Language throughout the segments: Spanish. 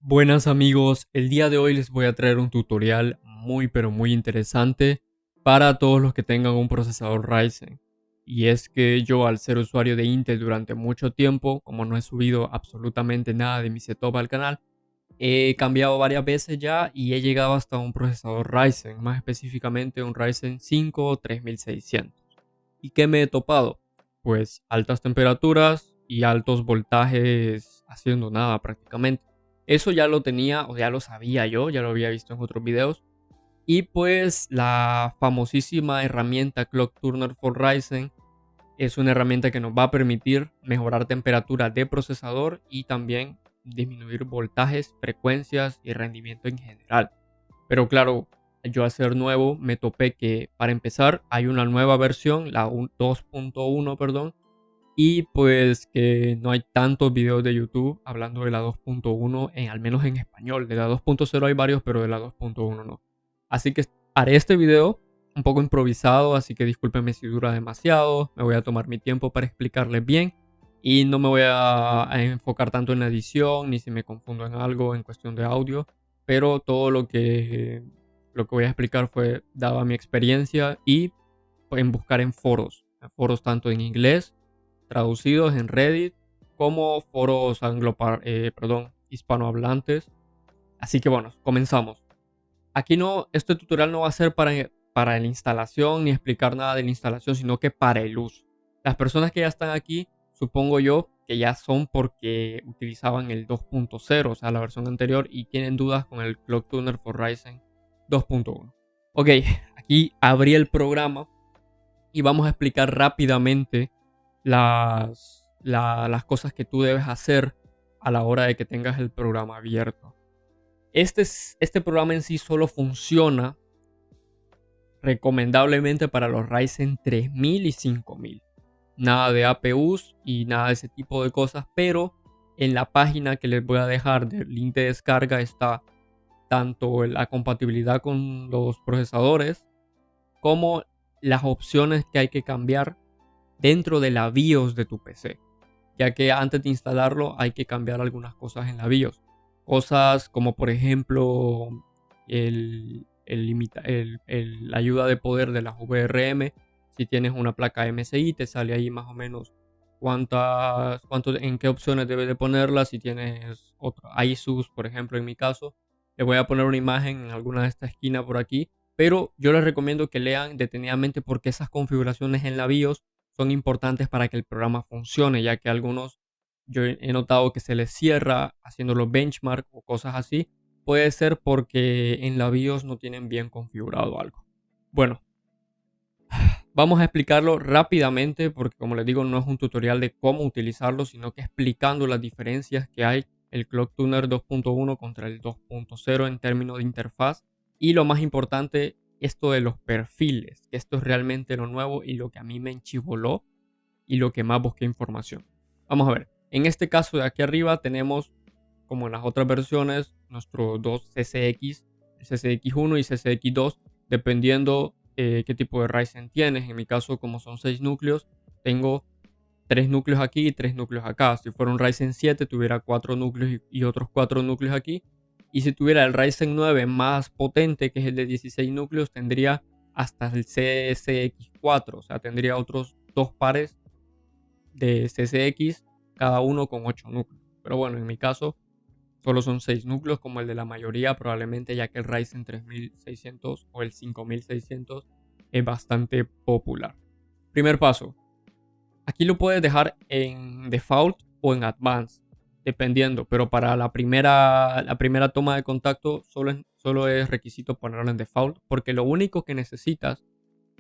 Buenas amigos, el día de hoy les voy a traer un tutorial muy interesante para todos los que tengan un procesador Ryzen. Y es que yo, al ser usuario de Intel durante mucho tiempo, como no he subido absolutamente nada de mi setup al canal, he cambiado varias veces ya y he llegado hasta un procesador Ryzen, más específicamente un Ryzen 5 3600. ¿Y qué me he topado? Pues altas temperaturas y altos voltajes haciendo nada prácticamente. Eso ya lo tenía o ya lo sabía yo, ya lo había visto en otros videos. Y pues la famosísima herramienta Clock Turner for Ryzen es una herramienta que nos va a permitir mejorar temperatura de procesador y también disminuir voltajes, frecuencias y rendimiento en general. Pero claro, yo al ser nuevo me topé que para empezar hay una nueva versión, la 2.1, perdón, y pues que no hay tantos videos de YouTube hablando de la 2.1, al menos en español. De la 2.0 hay varios, pero de la 2.1 no. Así que haré este video un poco improvisado, así que discúlpenme si dura demasiado. Me voy a tomar mi tiempo para explicarles bien y no me voy a enfocar tanto en la edición ni si me confundo en algo en cuestión de audio, pero todo lo que voy a explicar fue dada mi experiencia y en buscar en foros tanto en inglés traducidos en Reddit como foros hispanohablantes. Así que bueno, comenzamos. Aquí no, este tutorial no va a ser para la instalación ni explicar nada de la instalación, sino que para el uso. Las personas que ya están aquí, supongo yo que ya son porque utilizaban el 2.0, o sea, la versión anterior, y tienen dudas con el Clock Tuner for Ryzen 2.1. Ok, aquí abrí el programa y vamos a explicar rápidamente las cosas que tú debes hacer a la hora de que tengas el programa abierto. Este programa en sí solo funciona recomendablemente para los Ryzen 3000 y 5000. Nada de APUs y nada de ese tipo de cosas, pero en la página que les voy a dejar del link de descarga está tanto la compatibilidad con los procesadores como las opciones que hay que cambiar dentro de la BIOS de tu PC, ya que antes de instalarlo hay que cambiar algunas cosas en la BIOS. Cosas como por ejemplo la ayuda de poder de las VRM. Si tienes una placa MSI te sale ahí más o menos en qué opciones debes de ponerla. Si tienes otra ISUS, por ejemplo, en mi caso, le voy a poner una imagen en alguna de estas esquinas por aquí. Pero yo les recomiendo que lean detenidamente porque esas configuraciones en la BIOS son importantes para que el programa funcione, ya que algunos yo he notado que se les cierra haciendo los benchmark o cosas así. Puede ser porque en la BIOS no tienen bien configurado algo. Bueno, vamos a explicarlo rápidamente porque, como les digo, no es un tutorial de cómo utilizarlo, sino que explicando las diferencias que hay el Clock Tuner 2.1 contra el 2.0 en términos de interfaz. Y lo más importante, esto de los perfiles, que esto es realmente lo nuevo y lo que a mí me enchivoló y lo que más busqué información. Vamos a ver, en este caso de aquí arriba tenemos, como en las otras versiones, nuestros dos CCX, CCX1 y CCX2, dependiendo qué tipo de Ryzen tienes. En mi caso, como son 6 núcleos, tengo 3 núcleos aquí y 3 núcleos acá. Si fuera un Ryzen 7, tuviera 4 núcleos y otros 4 núcleos aquí. Y si tuviera el Ryzen 9 más potente, que es el de 16 núcleos, tendría hasta el CCX4. O sea, tendría otros 2 pares de CCX, cada uno con 8 núcleos. Pero bueno, en mi caso solo son 6 núcleos como el de la mayoría, probablemente, ya que el Ryzen 3600 o el 5600 es bastante popular. Primer paso, aquí lo puedes dejar en default o en advanced, dependiendo, pero para la primera toma de contacto solo es requisito ponerlo en default, porque lo único que necesitas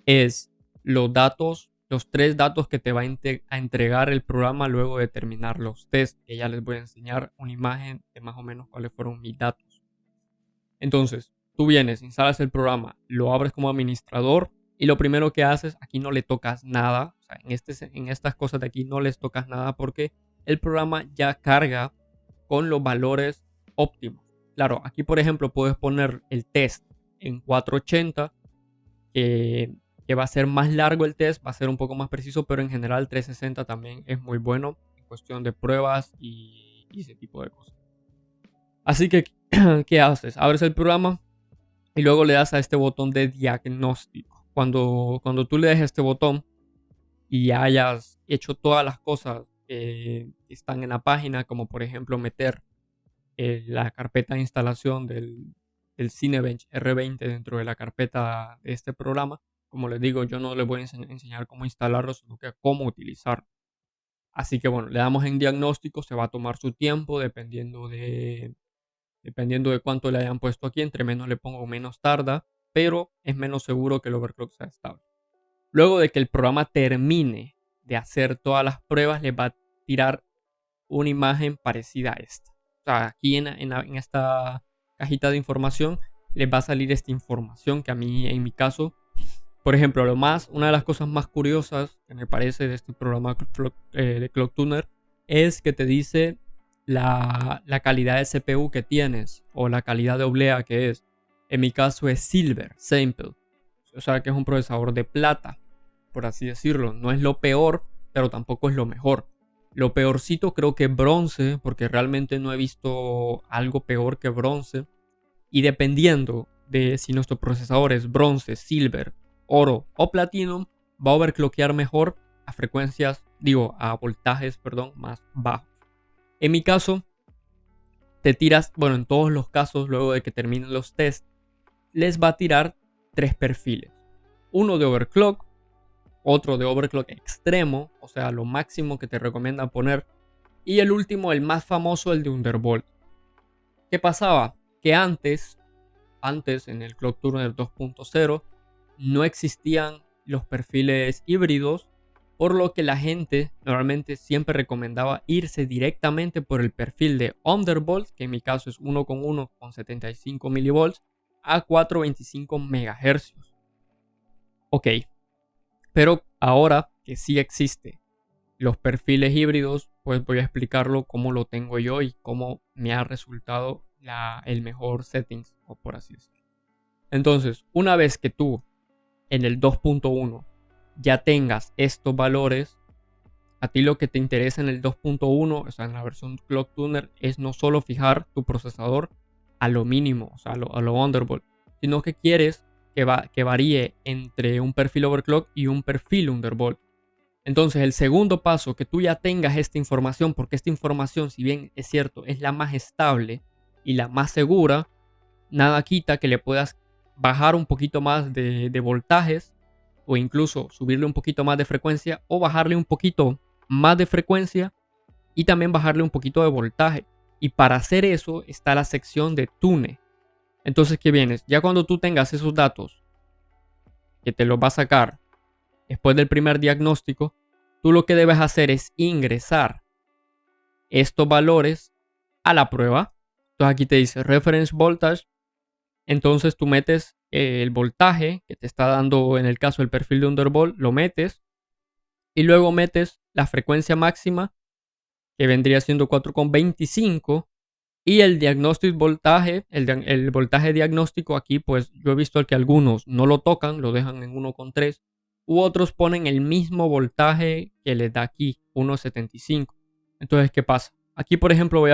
es los datos, los 3 datos que te va a entregar el programa luego de terminar los tests, que ya les voy a enseñar una imagen de más o menos cuáles fueron mis datos. Entonces, tú vienes, instalas el programa, lo abres como administrador y lo primero que haces, aquí no le tocas nada, o sea, en estas cosas de aquí no les tocas nada porque el programa ya carga con los valores óptimos. Claro, aquí por ejemplo puedes poner el test en 480, que, que va a ser más largo el test, va a ser un poco más preciso, pero en general 360 también es muy bueno en cuestión de pruebas y ese tipo de cosas. Así que, ¿qué haces? Abres el programa y luego le das a este botón de diagnóstico. Cuando tú le des a este botón y hayas hecho todas las cosas que están en la página, como por ejemplo meter la carpeta de instalación del Cinebench R20 dentro de la carpeta de este programa, como les digo, yo no les voy a enseñar cómo instalarlo, sino que cómo utilizarlo. Así que bueno, le damos en diagnóstico, se va a tomar su tiempo dependiendo de cuánto le hayan puesto aquí. Entre menos le pongo, menos tarda, pero es menos seguro que el overclock sea estable. Luego de que el programa termine de hacer todas las pruebas, les va a tirar una imagen parecida a esta. O sea, aquí en esta cajita de información les va a salir esta información que a mí, en mi caso, por ejemplo, una de las cosas más curiosas que me parece de este programa de ClockTuner es que te dice la calidad de CPU que tienes o la calidad de oblea que es. En mi caso es Silver Sample, o sea que es un procesador de plata, por así decirlo. No es lo peor, pero tampoco es lo mejor. Lo peorcito creo que bronce, porque realmente no he visto algo peor que bronce. Y dependiendo de si nuestro procesador es bronce, silver, oro o platinum, va a overclockear mejor a a voltajes, más bajos. En mi caso, en todos los casos, luego de que terminen los tests, les va a tirar 3 perfiles. Uno de overclock, otro de overclock extremo, o sea, lo máximo que te recomiendan poner, y el último, el más famoso, el de Undervolt. ¿Qué pasaba? Que antes en el ClockTuner 2.0 no existían los perfiles híbridos, por lo que la gente normalmente siempre recomendaba irse directamente por el perfil de Undervolt, que en mi caso es 1,1 con 75 milivolts a 425 MHz. Ok, pero ahora que sí existe los perfiles híbridos, pues voy a explicarlo cómo lo tengo yo y cómo me ha resultado el mejor settings, o por así decirlo. Entonces, una vez que tú en el 2.1 ya tengas estos valores, a ti lo que te interesa en el 2.1, o sea, en la versión ClockTuner, es no solo fijar tu procesador a lo mínimo, o sea, a lo Undervolt, sino que quieres que varíe entre un perfil overclock y un perfil Undervolt. Entonces, el segundo paso, que tú ya tengas esta información, porque esta información, si bien es cierto, es la más estable y la más segura, nada quita que le puedas bajar un poquito más de voltajes, o incluso subirle un poquito más de frecuencia, o bajarle un poquito más de frecuencia y también bajarle un poquito de voltaje. Y para hacer eso está la sección de Tune. Entonces, ¿qué vienes? Ya cuando tú tengas esos datos, que te los va a sacar después del primer diagnóstico, tú lo que debes hacer es ingresar estos valores a la prueba. Entonces aquí te dice Reference Voltage. Entonces tú metes el voltaje que te está dando, en el caso del perfil de Undervolt, lo metes y luego metes la frecuencia máxima, que vendría siendo 4,25, y el diagnóstico voltaje, el voltaje diagnóstico aquí, pues yo he visto que algunos no lo tocan, lo dejan en 1,3, u otros ponen el mismo voltaje que les da aquí, 1,75. Entonces, ¿qué pasa? Aquí, por ejemplo, voy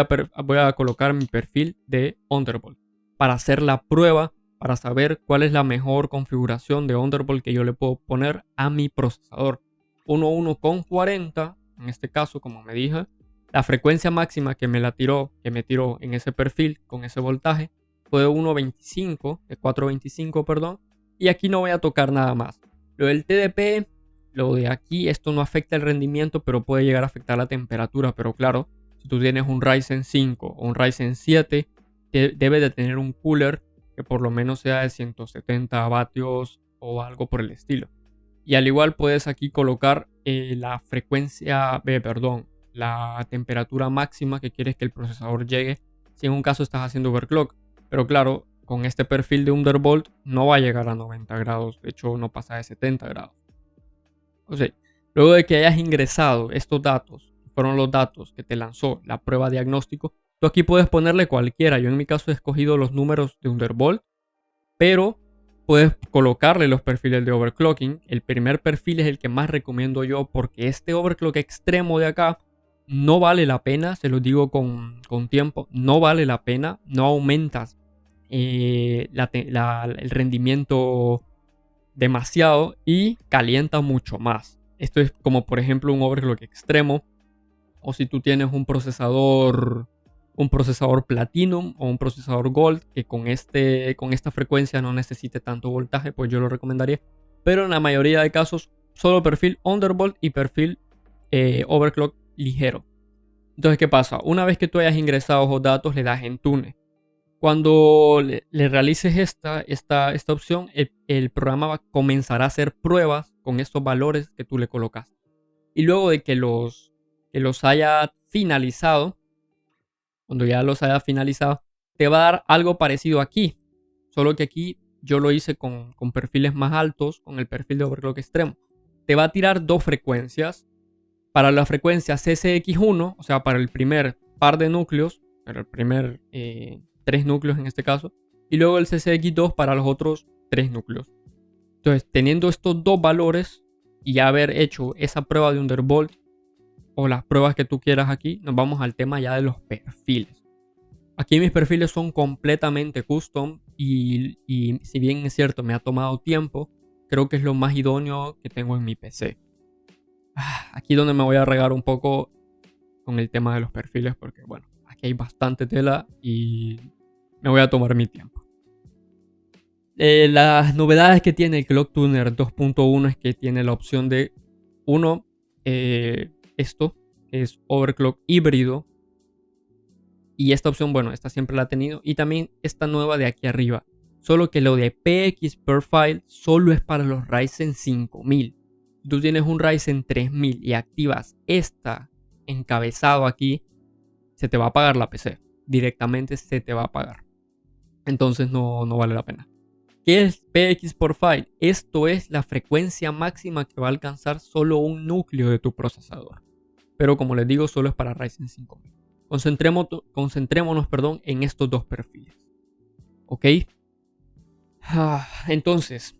a colocar mi perfil de Undervolt para hacer la prueba, para saber cuál es la mejor configuración de Undervolt que yo le puedo poner a mi procesador. 1,1,40, en este caso, como me dije, la frecuencia máxima que me tiró en ese perfil con ese voltaje fue de 1.25, de 4.25, perdón. Y aquí no voy a tocar nada más. Lo del TDP, lo de aquí, esto no afecta el rendimiento, pero puede llegar a afectar la temperatura. Pero claro, si tú tienes un Ryzen 5 o un Ryzen 7, debe de tener un cooler que por lo menos sea de 170 vatios o algo por el estilo. Y al igual puedes aquí colocar la temperatura máxima que quieres que el procesador llegue si en un caso estás haciendo overclock. Pero claro, con este perfil de Undervolt no va a llegar a 90 grados, de hecho no pasa de 70 grados. O sea, luego de que hayas ingresado estos datos, fueron los datos que te lanzó la prueba diagnóstico, tú aquí puedes ponerle cualquiera. Yo en mi caso he escogido los números de Undervolt, pero puedes colocarle los perfiles de overclocking. El primer perfil es el que más recomiendo yo, porque este overclock extremo de acá no vale la pena, se lo digo con tiempo, no vale la pena, no aumentas el rendimiento demasiado y calienta mucho más. Esto es como por ejemplo un overclock extremo, o si tú tienes un procesador Platinum o un procesador Gold que con esta frecuencia no necesite tanto voltaje, pues yo lo recomendaría. Pero en la mayoría de casos, solo perfil Undervolt y perfil overclock ligero. Entonces, ¿qué pasa? Una vez que tú hayas ingresado esos datos, le das en Tune. Cuando le realices esta opción, el programa comenzará a hacer pruebas con estos valores que tú le colocas. Y luego de que los haya finalizado, cuando ya los haya finalizado, te va a dar algo parecido aquí. Solo que aquí yo lo hice con perfiles más altos, con el perfil de overclock extremo. Te va a tirar dos frecuencias. Para la frecuencia CCX1, o sea, para el primer par de núcleos, para el primer 3 núcleos en este caso, y luego el CCX2 para los otros 3 núcleos. Entonces, teniendo estos dos valores y ya haber hecho esa prueba de Undervolt o las pruebas que tú quieras aquí, nos vamos al tema ya de los perfiles. Aquí mis perfiles son completamente custom y si bien es cierto me ha tomado tiempo, creo que es lo más idóneo que tengo en mi PC. Aquí donde me voy a regar un poco con el tema de los perfiles porque bueno, aquí hay bastante tela y me voy a tomar mi tiempo. Las novedades que tiene el Clock Tuner 2.1 es que tiene la opción de esto que es overclock híbrido, y esta opción, bueno, esta siempre la ha tenido, y también esta nueva de aquí arriba, solo que lo de PX per file solo es para los Ryzen 5000. Si tú tienes un Ryzen 3000 y activas esta encabezado aquí, se te va a apagar la PC. Directamente se te va a apagar. Entonces no vale la pena. ¿Qué es PX por file? Esto es la frecuencia máxima que va a alcanzar solo un núcleo de tu procesador. Pero como les digo, solo es para Ryzen 5000. Concentrémonos, en estos dos perfiles. ¿Ok? Entonces,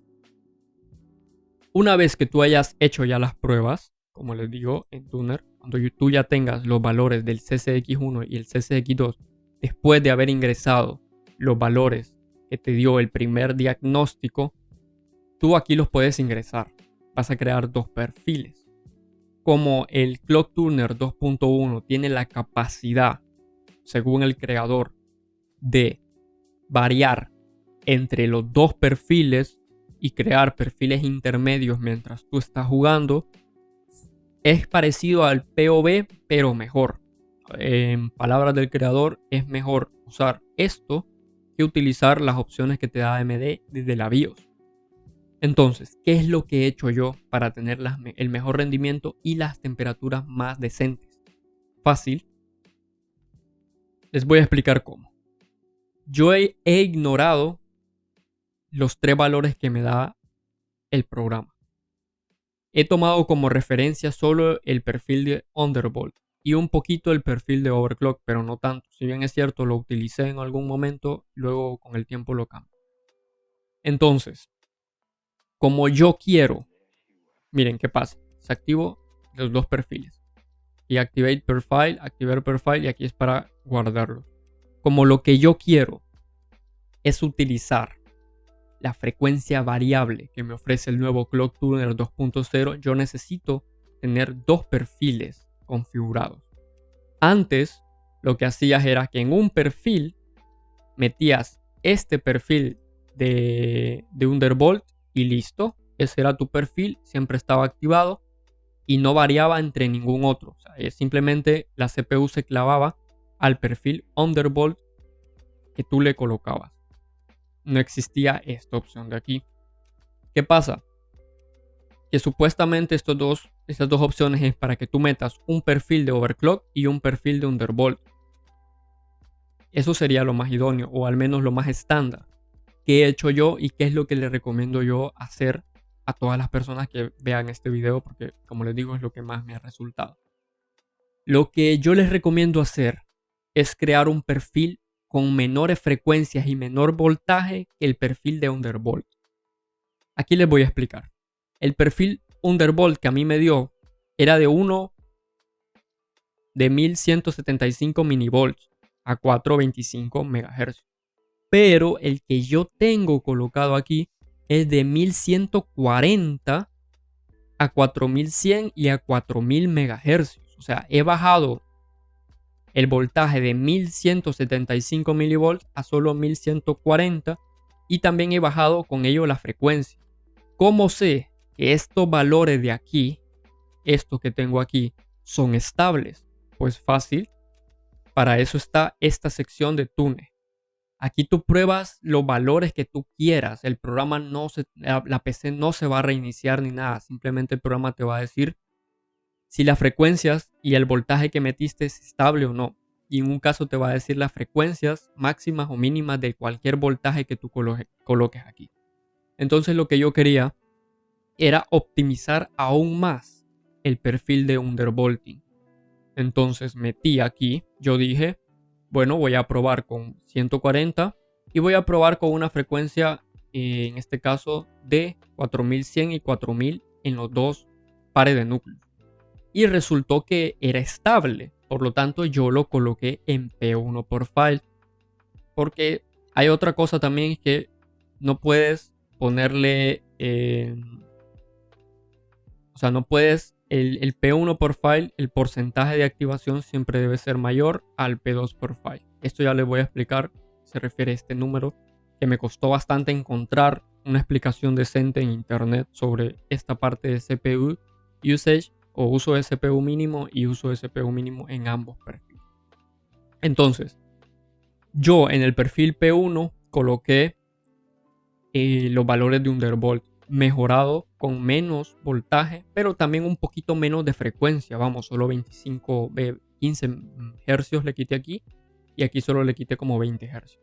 una vez que tú hayas hecho ya las pruebas, como les digo, en Tuner, cuando tú ya tengas los valores del CCX1 y el CCX2, después de haber ingresado los valores que te dio el primer diagnóstico, tú aquí los puedes ingresar. Vas a crear dos perfiles. Como el Clock Tuner 2.1 tiene la capacidad, según el creador, de variar entre los dos perfiles y crear perfiles intermedios mientras tú estás jugando, es parecido al POV pero mejor. En palabras del creador, es mejor usar esto que utilizar las opciones que te da AMD desde la BIOS. Entonces, ¿qué es lo que he hecho yo para tener el mejor rendimiento y las temperaturas más decentes? Fácil. Les voy a explicar cómo. Yo he ignorado los 3 valores que me da el programa. He tomado como referencia solo el perfil de Undervolt y un poquito el perfil de Overclock, pero no tanto. Si bien es cierto, lo utilicé en algún momento, luego con el tiempo lo cambio. Entonces, como yo quiero, miren qué pasa. Se activo los dos perfiles. Y activate per file, activar per file, y aquí es para guardarlo. Como lo que yo quiero es utilizar la frecuencia variable que me ofrece el nuevo Clock Tuner 2.0, yo necesito tener dos perfiles configurados. Antes, lo que hacías era que en un perfil metías este perfil de Undervolt y listo. Ese era tu perfil, siempre estaba activado y no variaba entre ningún otro. O sea, simplemente la CPU se clavaba al perfil Undervolt que tú le colocabas. No existía esta opción de aquí. ¿Qué pasa? Que supuestamente estas dos opciones es para que tú metas un perfil de overclock y un perfil de Undervolt. Eso sería lo más idóneo, o al menos lo más estándar. ¿Qué he hecho yo y qué es lo que le recomiendo yo hacer a todas las personas que vean este video? Porque como les digo, es lo que más me ha resultado. Lo que yo les recomiendo hacer es crear un perfil con menores frecuencias y menor voltaje que el perfil de Undervolt. Aquí les voy a explicar. El perfil Undervolt que a mí me dio era de de 1175 minivolts a 425 MHz. Pero el que yo tengo colocado aquí es de 1140 a 4100 y a 4000 MHz. O sea, he bajado el voltaje de 1175 milivolts a solo 1140 y también he bajado con ello la frecuencia. ¿Cómo sé que estos valores de aquí, estos que tengo aquí, son estables? Pues fácil, para eso está esta sección de Tune. Aquí tú pruebas los valores que tú quieras. El programa la PC no se va a reiniciar ni nada. Simplemente el programa te va a decir si las frecuencias y el voltaje que metiste es estable o no. Y en un caso te va a decir las frecuencias máximas o mínimas de cualquier voltaje que tú coloques aquí. Entonces lo que yo quería era optimizar aún más el perfil de undervolting. Entonces metí aquí, yo dije, bueno, voy a probar con 140 y voy a probar con una frecuencia, en este caso, de 4100 y 4000 en los dos pares de núcleos. Y resultó que era estable, por lo tanto yo lo coloqué en P1 por file. Porque hay otra cosa también que no puedes ponerle, o sea, no puedes, el P1 por file, el porcentaje de activación siempre debe ser mayor al P2 por file. Esto ya les voy a explicar, se refiere a este número, que me costó bastante encontrar una explicación decente en internet sobre esta parte de CPU usage o uso de CPU mínimo y uso de CPU mínimo en ambos perfiles. Entonces, yo en el perfil P1 coloqué los valores de undervolt mejorado con menos voltaje, pero también un poquito menos de frecuencia. Vamos, solo 15 Hz le quité aquí y aquí solo le quité como 20 Hz.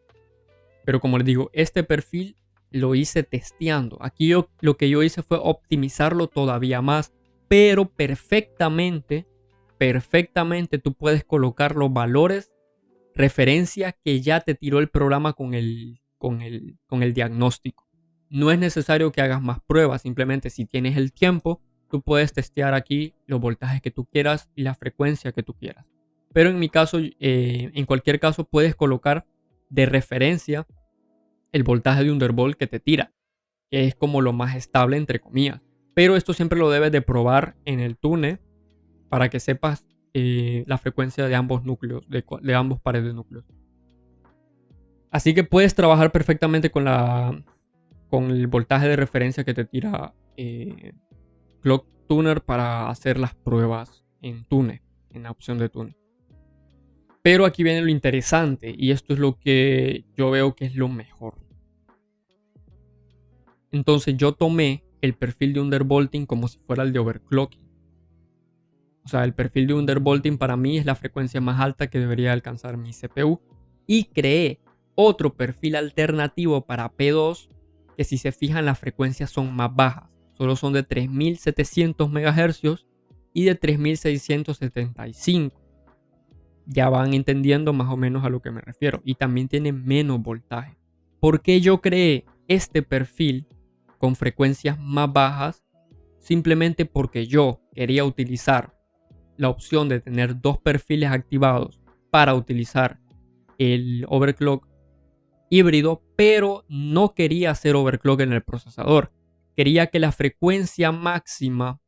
Pero como les digo, este perfil lo hice testeando. Aquí lo que yo hice fue optimizarlo todavía más, pero perfectamente tú puedes colocar los valores referencia que ya te tiró el programa con el diagnóstico. No es necesario que hagas más pruebas, simplemente si tienes el tiempo, tú puedes testear aquí los voltajes que tú quieras y la frecuencia que tú quieras. Pero en mi caso, en cualquier caso, puedes colocar de referencia el voltaje de undervolt que te tira, que es como lo más estable entre comillas. Pero esto siempre lo debes de probar en el Tune para que sepas la frecuencia de ambos núcleos, de ambos pares de núcleos. Así que puedes trabajar perfectamente con el voltaje de referencia que te tira Clock Tuner para hacer las pruebas en Tune, en la opción de Tune. Pero aquí viene lo interesante y esto es lo que yo veo que es lo mejor. Entonces yo tomé el perfil de undervolting como si fuera el de overclocking. O sea, el perfil de undervolting para mí es la frecuencia más alta que debería alcanzar mi CPU. Y creé otro perfil alternativo para P2 que, si se fijan, las frecuencias son más bajas. Solo son de 3700 MHz y de 3675. Ya van entendiendo más o menos a lo que me refiero. Y también tiene menos voltaje. ¿Por qué yo creé este perfil con frecuencias más bajas? Simplemente porque yo quería utilizar la opción de tener dos perfiles activados para utilizar el overclock híbrido, pero no quería hacer overclock en el procesador. Quería que la frecuencia máxima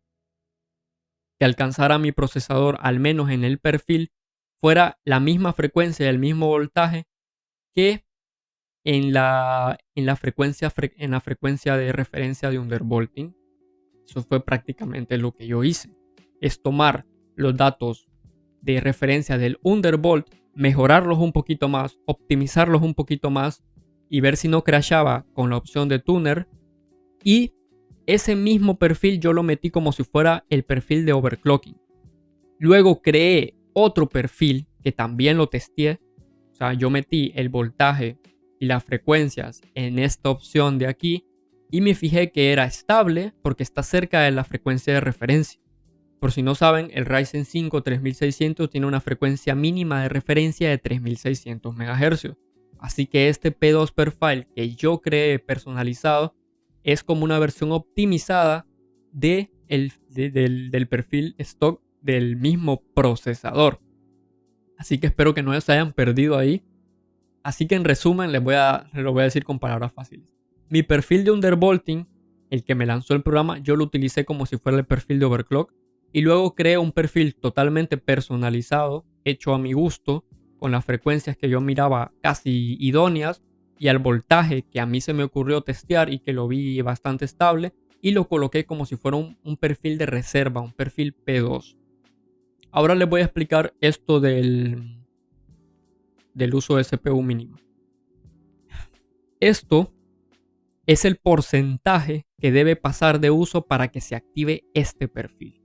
que alcanzara mi procesador, al menos en el perfil, fuera la misma frecuencia y el mismo voltaje que en la frecuencia de referencia de undervolting. Eso fue prácticamente lo que yo hice. Es tomar los datos de referencia del undervolt, mejorarlos un poquito más, optimizarlos un poquito más y ver si no crashaba con la opción de tuner. Y ese mismo perfil yo lo metí como si fuera el perfil de overclocking. Luego creé otro perfil que también lo testé. O sea, yo metí el voltaje y las frecuencias en esta opción de aquí y me fijé que era estable porque está cerca de la frecuencia de referencia. Por si no saben, el Ryzen 5 3600 tiene una frecuencia mínima de referencia de 3600 MHz. Así que este P2 per file que yo creé personalizado es como una versión optimizada del perfil stock del mismo procesador. Así que espero que no se hayan perdido ahí. Así que en resumen les lo voy a decir con palabras fáciles. Mi perfil de Undervolting, el que me lanzó el programa, yo lo utilicé como si fuera el perfil de Overclock. Y luego creé un perfil totalmente personalizado, hecho a mi gusto, con las frecuencias que yo miraba casi idóneas y al voltaje que a mí se me ocurrió testear y que lo vi bastante estable. Y lo coloqué como si fuera un perfil de reserva, un perfil P2. Ahora les voy a explicar esto del uso de CPU mínimo. Esto es el porcentaje que debe pasar de uso para que se active este perfil.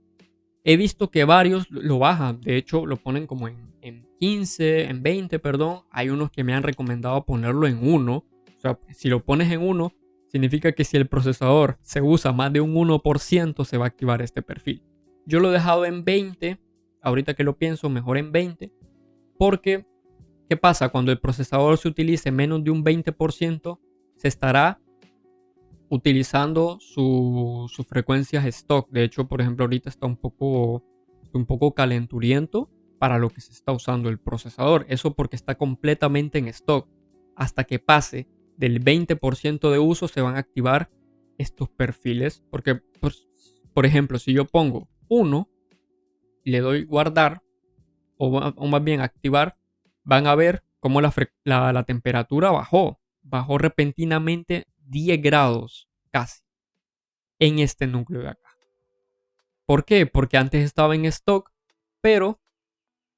He visto que varios lo bajan, de hecho lo ponen como en 15, en 20, perdón. Hay unos que me han recomendado ponerlo en 1. O sea, si lo pones en 1, significa que si el procesador se usa más de un 1%, se va a activar este perfil. Yo lo he dejado en 20, ahorita que lo pienso, mejor en 20, porque ¿qué pasa? Cuando el procesador se utilice menos de un 20%, se estará utilizando sus frecuencias stock. De hecho, por ejemplo, ahorita está un poco calenturiento para lo que se está usando el procesador. Eso porque está completamente en stock. Hasta que pase del 20% de uso se van a activar estos perfiles. Porque, pues, por ejemplo, si yo pongo 1 y le doy guardar o más bien activar, van a ver cómo la temperatura bajó. Bajó repentinamente 10 grados casi en este núcleo de acá. ¿Por qué? Porque antes estaba en stock, pero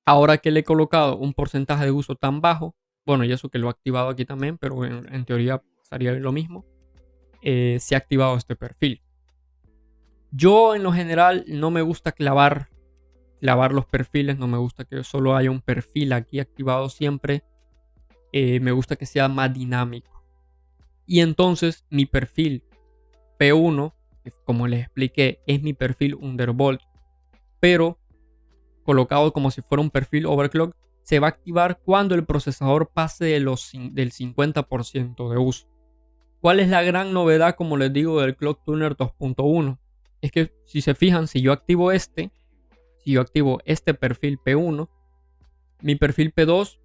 ahora que le he colocado un porcentaje de uso tan bajo, bueno, y eso que lo he activado aquí también, pero en teoría sería lo mismo, se ha activado este perfil. Yo en lo general no me gusta clavar los perfiles, no me gusta que solo haya un perfil aquí activado siempre. Me gusta que sea más dinámico. Y entonces mi perfil P1, como les expliqué, es mi perfil Undervolt, pero colocado como si fuera un perfil Overclock, se va a activar cuando el procesador pase del 50% de uso. ¿Cuál es la gran novedad, como les digo, del Clock Tuner 2.1? Es que si se fijan, si yo activo este perfil P1, mi perfil P2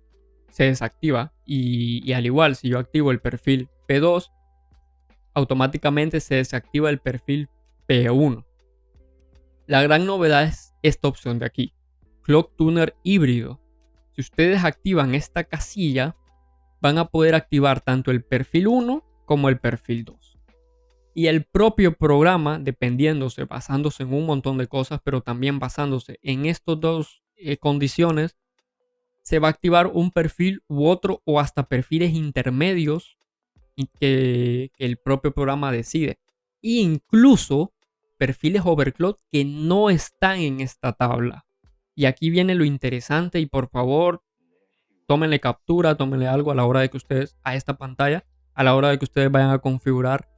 se desactiva y al igual, si yo activo el perfil P2, automáticamente se desactiva el perfil P1. La gran novedad es esta opción de aquí, Clock Tuner híbrido. Si ustedes activan esta casilla, van a poder activar tanto el perfil 1 como el perfil 2. Y el propio programa, basándose en un montón de cosas, pero también basándose en estas dos condiciones, se va a activar un perfil u otro o hasta perfiles intermedios y que el propio programa decide. E incluso perfiles overclock que no están en esta tabla. Y aquí viene lo interesante y por favor, tómenle captura, tómenle algo a la hora de que ustedes, a esta pantalla, a la hora de que ustedes vayan a configurar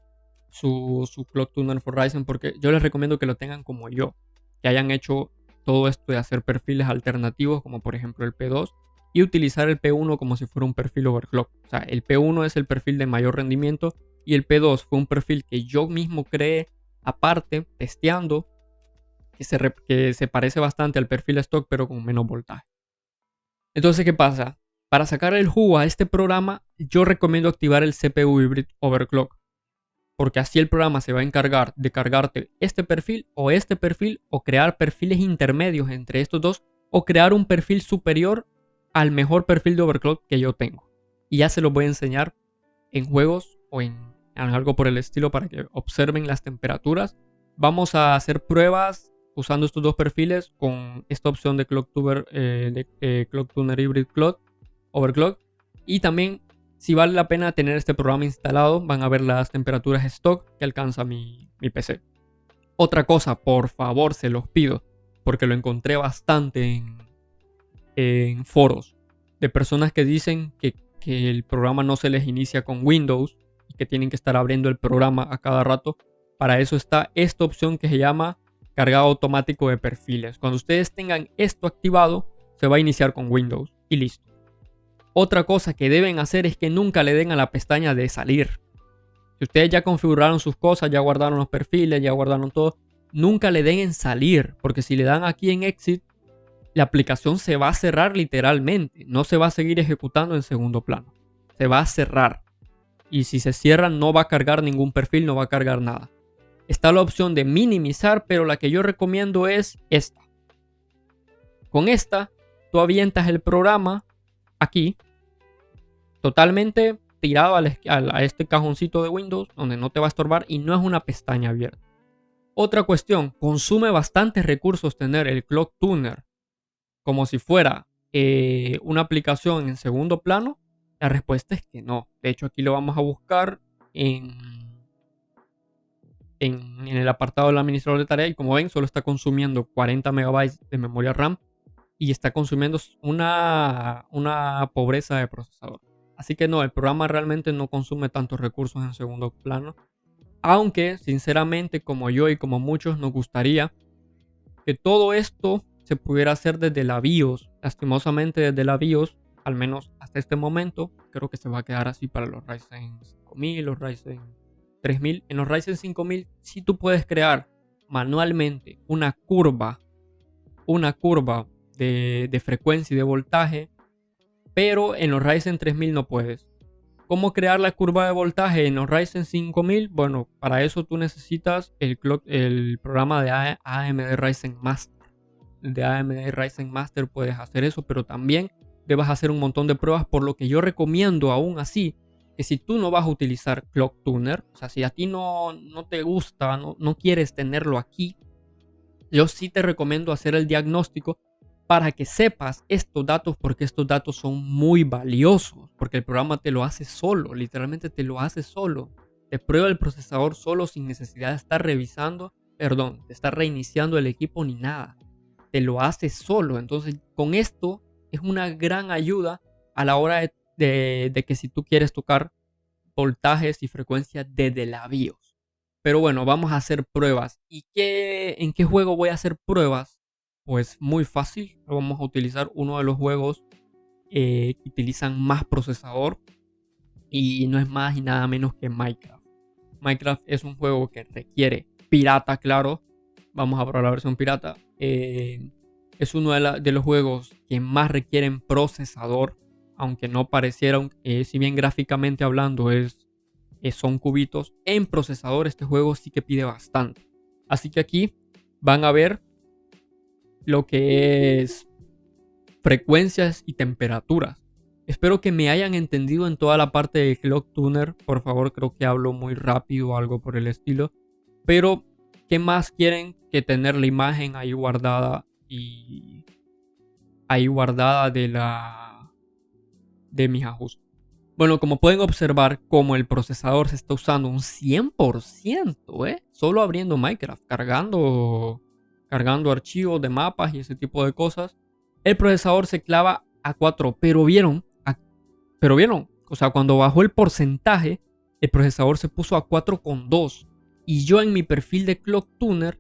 su Clock Tuner for Ryzen, porque yo les recomiendo que lo tengan como yo, que hayan hecho todo esto de hacer perfiles alternativos, como por ejemplo el P2, y utilizar el P1 como si fuera un perfil overclock. O sea, el P1 es el perfil de mayor rendimiento y el P2 fue un perfil que yo mismo creé aparte, testeando, que se parece bastante al perfil stock, pero con menos voltaje. Entonces, ¿qué pasa? Para sacar el jugo a este programa, yo recomiendo activar el CPU Hybrid Overclock, porque así el programa se va a encargar de cargarte este perfil o crear perfiles intermedios entre estos dos o crear un perfil superior al mejor perfil de overclock que yo tengo. Y ya se los voy a enseñar en juegos o en algo por el estilo para que observen las temperaturas. Vamos a hacer pruebas usando estos dos perfiles con esta opción de Clock Tuner Hybrid Overclock. Y también, si vale la pena tener este programa instalado, van a ver las temperaturas stock que alcanza mi PC. Otra cosa, por favor, se los pido, porque lo encontré bastante en foros de personas que dicen que el programa no se les inicia con Windows y que tienen que estar abriendo el programa a cada rato. Para eso está esta opción que se llama cargado automático de perfiles. Cuando ustedes tengan esto activado, se va a iniciar con Windows y listo. Otra cosa que deben hacer es que nunca le den a la pestaña de salir. Si ustedes ya configuraron sus cosas, ya guardaron los perfiles, ya guardaron todo, nunca le den en salir, porque si le dan aquí en Exit, la aplicación se va a cerrar literalmente. No se va a seguir ejecutando en segundo plano. Se va a cerrar. Y si se cierra no va a cargar ningún perfil, no va a cargar nada. Está la opción de minimizar, pero la que yo recomiendo es esta. Con esta, tú avientas el programa aquí, totalmente tirado a este cajoncito de Windows, donde no te va a estorbar y no es una pestaña abierta. Otra cuestión, consume bastantes recursos tener el Clock Tuner como si fuera una aplicación en segundo plano. La respuesta es que no. De hecho, aquí lo vamos a buscar en el apartado del administrador de tareas y como ven, solo está consumiendo 40 megabytes de memoria RAM y está consumiendo una pobreza de procesador. Así que no, el programa realmente no consume tantos recursos en segundo plano. Aunque, sinceramente, como yo y como muchos, nos gustaría que todo esto se pudiera hacer desde la BIOS. Lastimosamente, desde la BIOS, al menos hasta este momento, creo que se va a quedar así para los Ryzen 5000, los Ryzen 3000. En los Ryzen 5000, sí tú puedes crear manualmente una curva de frecuencia y de voltaje, pero en los Ryzen 3000 no puedes. ¿Cómo crear la curva de voltaje en los Ryzen 5000? Bueno, para eso tú necesitas el programa de AMD Ryzen Master. De AMD Ryzen Master puedes hacer eso, pero también debes hacer un montón de pruebas, por lo que yo recomiendo aún así que si tú no vas a utilizar Clock Tuner, o sea, si a ti no te gusta, no quieres tenerlo aquí, yo sí te recomiendo hacer el diagnóstico para que sepas estos datos, porque estos datos son muy valiosos, porque el programa te lo hace solo, literalmente te lo hace solo. Te prueba el procesador solo sin necesidad de estar de estar reiniciando el equipo ni nada. Te lo hace solo. Entonces, con esto es una gran ayuda a la hora de que si tú quieres tocar voltajes y frecuencias desde la BIOS. Pero bueno, vamos a hacer pruebas. ¿Y en qué juego voy a hacer pruebas? Pues muy fácil. Vamos a utilizar uno de los juegos que utilizan más procesador. Y no es más y nada menos que Minecraft. Minecraft es un juego que requiere pirata, claro. Vamos a probar la versión pirata. Es uno de los juegos que más requieren procesador. Aunque no pareciera, si bien gráficamente hablando son cubitos, en procesador este juego sí que pide bastante. Así que aquí van a ver lo que es frecuencias y temperaturas. Espero que me hayan entendido en toda la parte de Clock Tuner. Por favor, creo que hablo muy rápido o algo por el estilo. Pero, ¿qué más quieren que tener la imagen ahí guardada de mis ajustes? Bueno, como pueden observar, como el procesador se está usando un 100%, solo abriendo Minecraft, cargando archivos de mapas y ese tipo de cosas, el procesador se clava a 4. Pero vieron, o sea, cuando bajó el porcentaje, el procesador se puso a 4,2. Y yo en mi perfil de Clock Tuner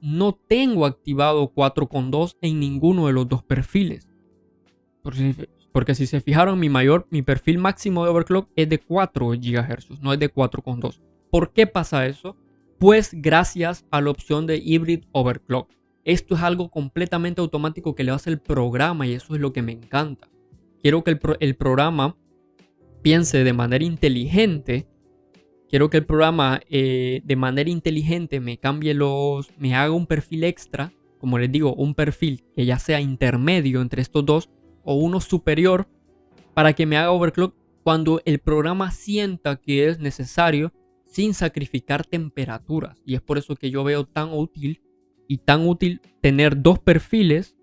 no tengo activado 4,2 en ninguno de los dos perfiles. Porque si se fijaron, mi perfil máximo de overclock es de 4 GHz, no es de 4,2. ¿Por qué pasa eso? Pues gracias a la opción de Hybrid Overclock. Esto es algo completamente automático que le hace el programa y eso es lo que me encanta. Quiero que el programa piense de manera inteligente. Quiero que el programa de manera inteligente me haga un perfil extra. Como les digo, un perfil que ya sea intermedio entre estos dos o uno superior para que me haga overclock cuando el programa sienta que es necesario sin sacrificar temperaturas. Y es por eso que yo veo tan útil tener dos perfiles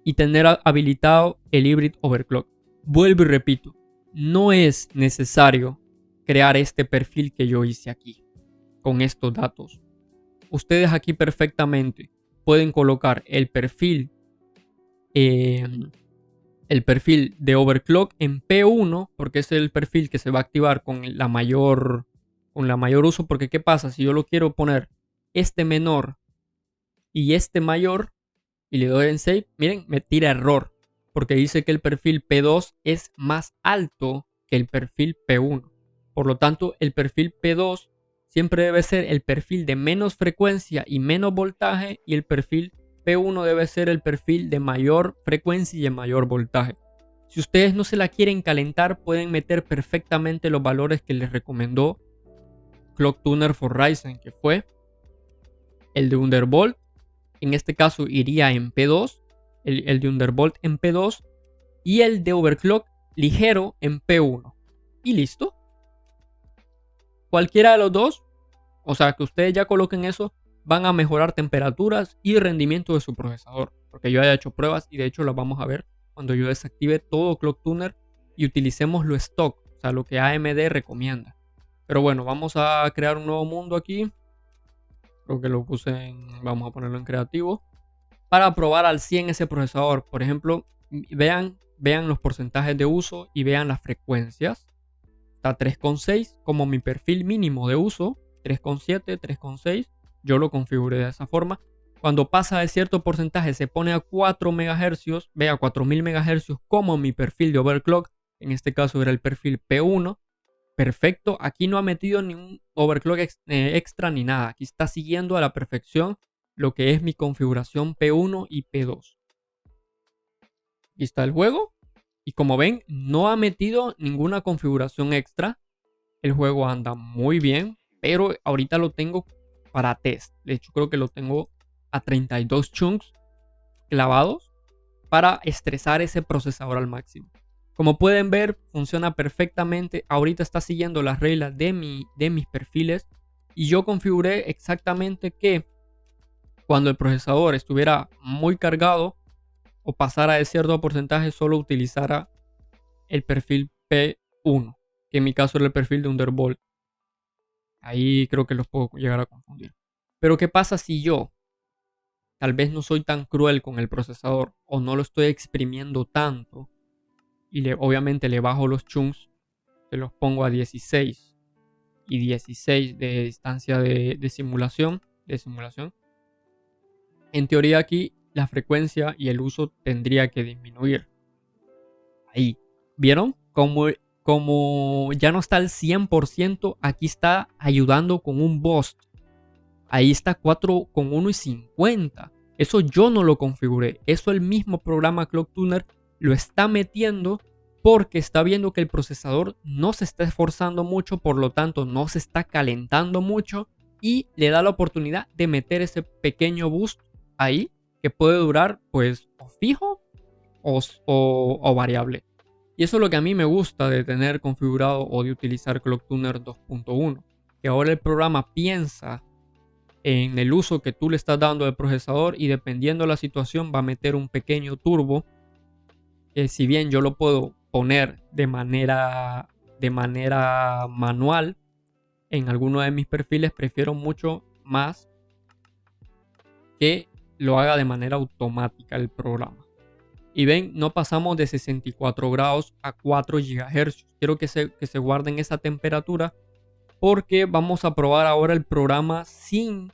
y tener habilitado el Hybrid Overclock. Vuelvo y repito, no es necesario crear este perfil que yo hice aquí con estos datos. Ustedes aquí perfectamente pueden colocar el perfil de overclock en P1 porque es el perfil que se va a activar con la mayor uso. Porque ¿qué pasa? Si yo lo quiero poner este menor y este mayor y le doy en save, miren, me tira error porque dice que el perfil P2 es más alto que el perfil P1. Por lo tanto, el perfil P2 siempre debe ser el perfil de menos frecuencia y menos voltaje y el perfil P1 debe ser el perfil de mayor frecuencia y de mayor voltaje. Si ustedes no se la quieren calentar, pueden meter perfectamente los valores que les recomendó Clock Tuner for Ryzen, que fue el de Undervolt. En este caso iría en P2, el de Undervolt en P2 y el de Overclock ligero en P1. Y listo. Cualquiera de los dos, o sea que ustedes ya coloquen eso, van a mejorar temperaturas y rendimiento de su procesador. Porque yo ya he hecho pruebas y de hecho las vamos a ver cuando yo desactive todo Clock Tuner y utilicemos lo stock, o sea, lo que AMD recomienda. Pero bueno, vamos a crear un nuevo mundo aquí. Creo que lo puse en, vamos a ponerlo en creativo. Para probar al 100 ese procesador. Por ejemplo, vean los porcentajes de uso y vean las frecuencias. Está 3,6 como mi perfil mínimo de uso. 3,7, 3,6. Yo lo configuré de esa forma. Cuando pasa de cierto porcentaje se pone a 4 MHz. Vea 4000 MHz como mi perfil de overclock. En este caso era el perfil P1. Perfecto. Aquí no ha metido ningún overclock extra ni nada. Aquí está siguiendo a la perfección lo que es mi configuración P1 y P2. Aquí está el juego. Y como ven, no ha metido ninguna configuración extra. El juego anda muy bien. Pero ahorita lo tengo para test. De hecho, creo que lo tengo a 32 chunks clavados para estresar ese procesador al máximo. Como pueden ver, funciona perfectamente. Ahorita está siguiendo las reglas de mis perfiles. Y yo configuré exactamente que cuando el procesador estuviera muy cargado o pasara de cierto porcentaje, solo utilizara el perfil P1, que en mi caso era el perfil de Undervolt. Ahí creo que los puedo llegar a confundir. Pero ¿qué pasa si yo tal vez no soy tan cruel con el procesador o no lo estoy exprimiendo tanto y obviamente le bajo los chunks, se los pongo a 16 y 16 de distancia de simulación, en teoría aquí la frecuencia y el uso tendría que disminuir. Ahí, ¿vieron? Como ya no está al 100%, aquí está ayudando con un boost. Ahí está 4,1 y 50. Eso yo no lo configuré. Eso el mismo programa Clock Tuner lo está metiendo porque está viendo que el procesador no se está esforzando mucho, por lo tanto no se está calentando mucho y le da la oportunidad de meter ese pequeño boost ahí que puede durar pues o fijo o variable. Y eso es lo que a mí me gusta de tener configurado o de utilizar Clock Tuner 2.1, que ahora el programa piensa en el uso que tú le estás dando al procesador y dependiendo de la situación va a meter un pequeño turbo que si bien yo lo puedo poner de manera manual en alguno de mis perfiles, prefiero mucho más que lo haga de manera automática el programa. Y ven, no pasamos de 64 grados a 4 GHz. Quiero que se guarden esa temperatura porque vamos a probar ahora el programa sin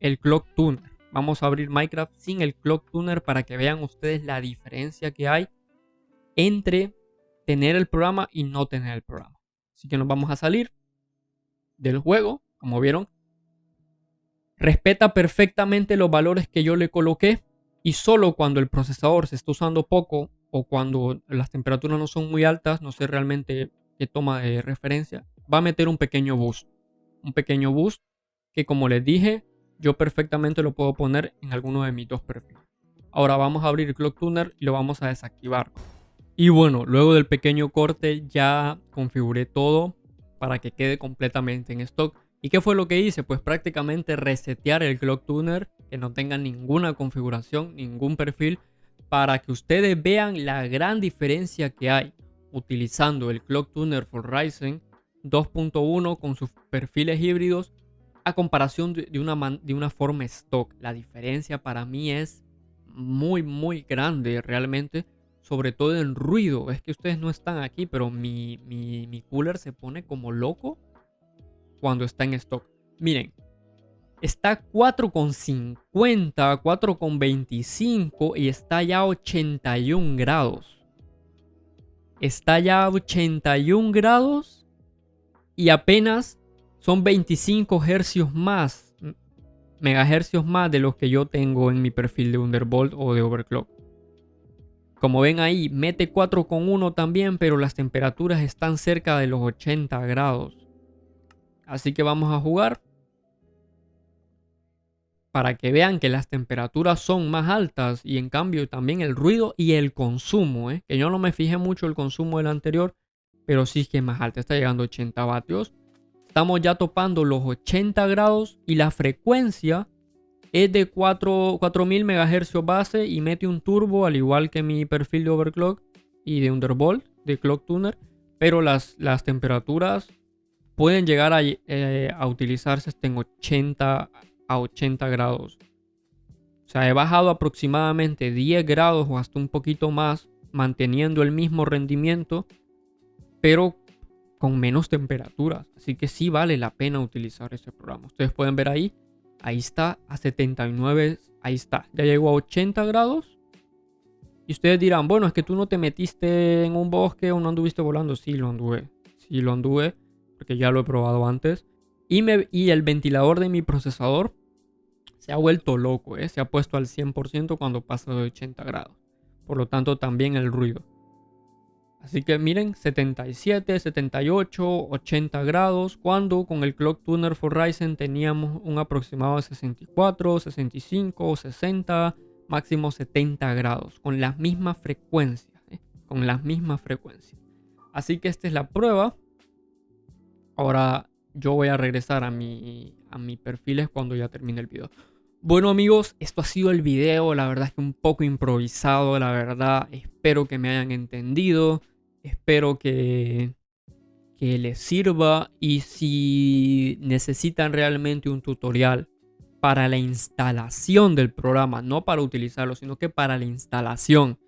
el Clock Tuner. Vamos a abrir Minecraft sin el Clock Tuner para que vean ustedes la diferencia que hay entre tener el programa y no tener el programa. Así que nos vamos a salir del juego, como vieron. Respeta perfectamente los valores que yo le coloqué y solo cuando el procesador se está usando poco o cuando las temperaturas no son muy altas, no sé realmente qué toma de referencia, va a meter un pequeño boost. Un pequeño boost que, como les dije, yo perfectamente lo puedo poner en alguno de mis dos perfiles. Ahora vamos a abrir Clock Tuner y lo vamos a desactivar. Y bueno, luego del pequeño corte ya configuré todo para que quede completamente en stock. ¿Y qué fue lo que hice? Pues prácticamente resetear el Clock Tuner, que no tenga ninguna configuración, ningún perfil, para que ustedes vean la gran diferencia que hay utilizando el Clock Tuner for Ryzen 2.1 con sus perfiles híbridos a comparación de una forma stock. La diferencia para mí es muy grande realmente, sobre todo en ruido. Es que ustedes no están aquí, pero mi cooler se pone como loco cuando está en stock. Miren, está 4,50, 4,25 y está ya a 81 grados. Está ya a 81 grados y apenas son 25 hercios más. MHz más de los que yo tengo en mi perfil de Undervolt o de Overclock. Como ven ahí, mete 4,1 también, pero las temperaturas están cerca de los 80 grados. Así que vamos a jugar para que vean que las temperaturas son más altas y en cambio también el ruido y el consumo, que yo no me fijé mucho el consumo del anterior, pero sí que es más alta, está llegando a 80 vatios. Estamos ya topando los 80 grados y la frecuencia es de 4000 MHz base y mete un turbo al igual que mi perfil de Overclock y de Undervolt, de Clock Tuner, pero las temperaturas pueden llegar a utilizarse hasta en 80 a 80 grados. O sea, he bajado aproximadamente 10 grados o hasta un poquito más, manteniendo el mismo rendimiento, pero con menos temperaturas. Así que sí vale la pena utilizar este programa. Ustedes pueden ver ahí, ahí está a 79, ahí está, ya llegó a 80 grados. Y ustedes dirán, bueno, es que tú no te metiste en un bosque o no anduviste volando. Sí, lo anduve, porque ya lo he probado antes. Y el ventilador de mi procesador se ha vuelto loco, se ha puesto al 100% cuando pasa de 80 grados. Por lo tanto, también el ruido. Así que miren, 77, 78, 80 grados, cuando con el Clock Tuner for Ryzen teníamos un aproximado de 64, 65, 60, máximo 70 grados, con las mismas frecuencias, con las mismas frecuencias. Así que esta es la prueba. Ahora yo voy a regresar a mi perfiles cuando ya termine el video. Bueno amigos, esto ha sido el video, la verdad es que un poco improvisado, la verdad, espero que me hayan entendido, espero que les sirva y si necesitan realmente un tutorial para la instalación del programa, no para utilizarlo, sino que para la instalación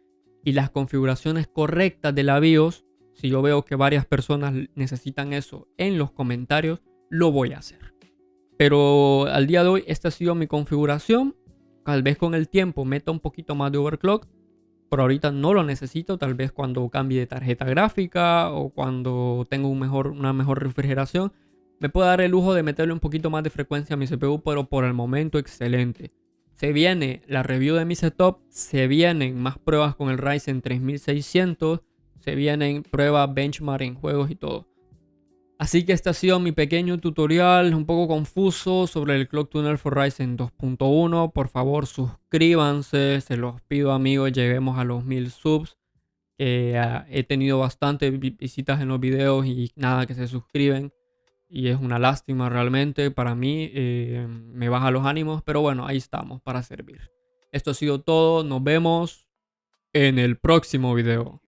y las configuraciones correctas de la BIOS, si yo veo que varias personas necesitan eso en los comentarios, lo voy a hacer. Pero al día de hoy esta ha sido mi configuración. Tal vez con el tiempo meta un poquito más de overclock. Por ahorita no lo necesito. Tal vez cuando cambie de tarjeta gráfica o cuando tenga una mejor refrigeración, me pueda dar el lujo de meterle un poquito más de frecuencia a mi CPU. Pero por el momento excelente. Se viene la review de mi setup. Se vienen más pruebas con el Ryzen 3600. Se vienen pruebas benchmark en juegos y todo. Así que este ha sido mi pequeño tutorial un poco confuso sobre el Clock Tuner for Ryzen 2.1. Por favor suscríbanse, se los pido amigos, lleguemos a los 1000 subs. He tenido bastantes visitas en los videos y nada que se suscriben. Y es una lástima realmente para mí, me baja los ánimos, pero bueno, ahí estamos para servir. Esto ha sido todo, nos vemos en el próximo video.